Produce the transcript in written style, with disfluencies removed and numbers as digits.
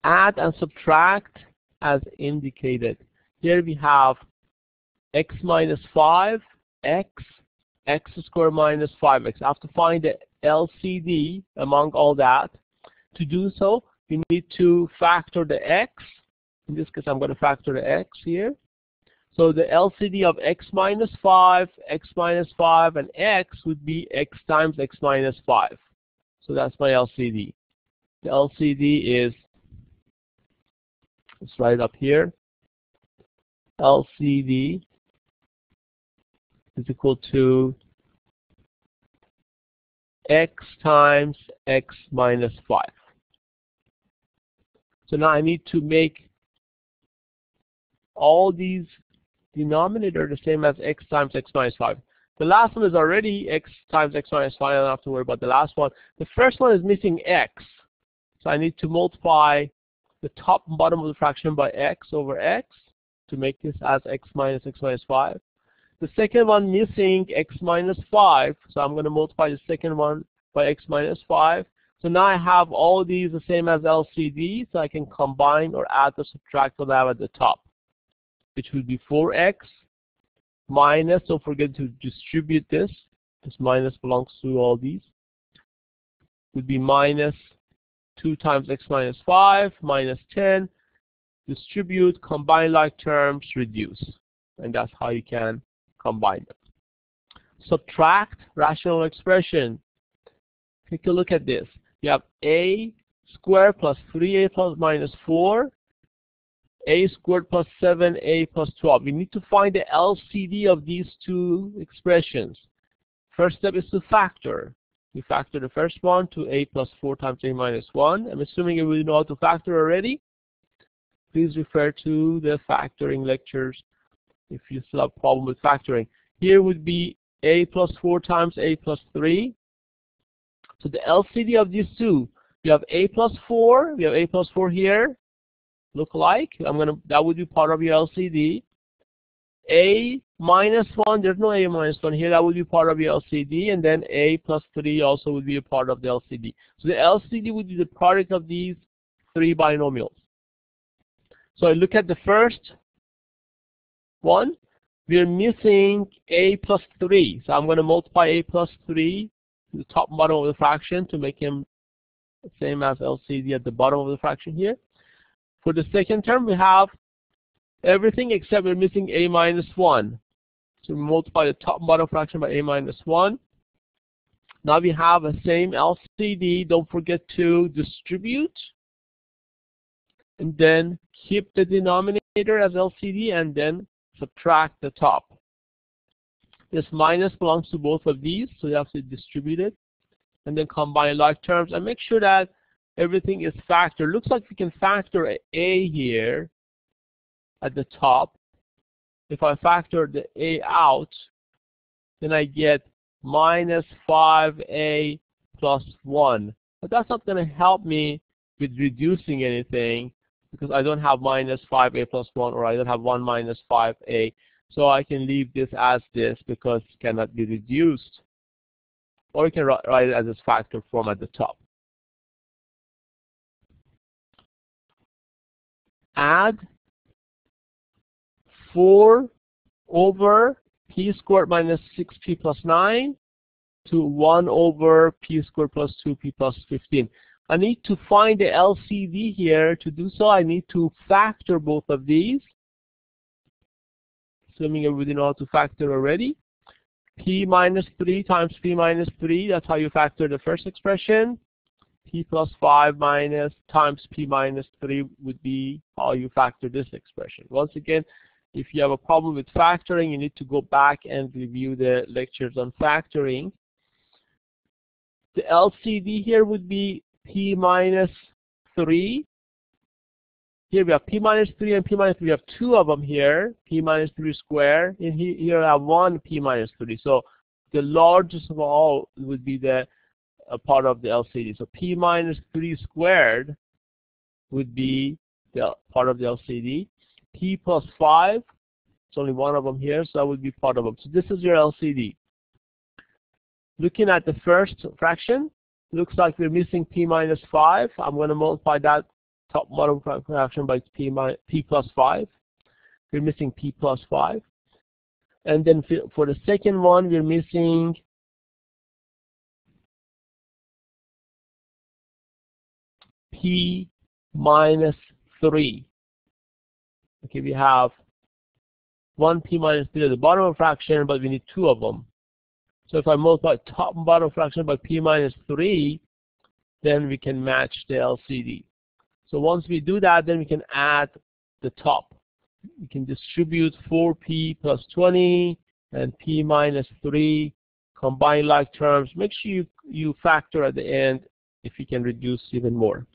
Add and subtract as indicated. Here we have x minus 5, x squared minus 5x. I have to find the LCD among all that. To do so, we need to factor the x. In this case, I'm going to factor the x here. So the LCD of x minus 5, and x would be x times x minus 5. So that's my LCD. The LCD is, let's write it up here. LCD is equal to x times x minus 5. So now I need to make all these denominator the same as x times x minus 5. The last one is already x times x minus 5. I don't have to worry about the last one. The first one is missing x. So I need to multiply the top and bottom of the fraction by x over x to make this as x minus 5. The second one missing x minus 5. So I'm going to multiply the second one by x minus 5. So now I have all these the same as LCD. So I can combine or add or subtract what I have at the top, which will be 4x minus, don't forget to distribute this. This minus belongs to all these. Would be minus 2 times x minus 5 minus 10. Distribute, combine like terms, reduce. And that's how you can combine them. Subtract rational expression. Take a look at this. You have a squared plus 3a plus minus 4. A squared plus 7a plus 12. We need to find the LCD of these two expressions. First step is to factor. We factor the first one to a plus 4 times a minus 1. I'm assuming you will know how to factor already. Please refer to the factoring lectures if you still have a problem with factoring. Here would be a plus 4 times a plus 3. So the LCD of these two, we have a plus 4. We have a plus 4 here. Look alike. That would be part of your LCD. A minus 1, there's no a minus 1 here. That would be part of your LCD. And then a plus 3 also would be a part of the LCD. So the LCD would be the product of these three binomials. So I look at the first one. We're missing a plus 3. So I'm going to multiply a plus 3 to the top and bottom of the fraction to make him the same as LCD at the bottom of the fraction here. For the second term, we have everything except we're missing a minus 1. So we multiply the top and bottom fraction by a minus 1. Now we have the same LCD. Don't forget to distribute. And then keep the denominator as LCD and then subtract the top. This minus belongs to both of these, so you have to distribute it. And then combine like terms and make sure that everything is factored. Looks like we can factor a here at the top. If I factor the a out, then I get minus 5a plus 1. But that's not going to help me with reducing anything because I don't have minus 5a plus 1 or I don't have 1 minus 5a. So I can leave this as this because it cannot be reduced. Or you can write it as its factor form at the top. Add 4 over p squared minus 6p plus 9 to 1 over p squared plus 2p plus 15. I need to find the LCD here. To do so, I need to factor both of these. Assuming everybody knows how to factor already. P minus 3 times p minus 3. That's how you factor the first expression. P plus 5 minus times p minus 3 would be how you factor this expression. Once again, if you have a problem with factoring, you need to go back and review the lectures on factoring. The LCD here would be p minus 3. Here we have p minus 3 and p minus 3. We have two of them here, p minus 3 squared. And here I have one p minus 3. So the largest of all would be the part of the LCD. So p minus 3 squared would be the part of the LCD. P plus 5, it's only one of them here, so that would be part of them. So this is your LCD. Looking at the first fraction, looks like we're missing p minus 5. I'm going to multiply that top bottom fraction by p plus 5. We're missing p plus 5. And then for the second one, we're missing p minus 3. Okay, we have 1 p minus 3 at the bottom of the fraction, but we need 2 of them. So if I multiply top and bottom fraction by p minus 3, then we can match the LCD. So once we do that, then we can add the top. We can distribute 4p plus 20 and p minus 3, combine like terms. Make sure you factor at the end if you can reduce even more.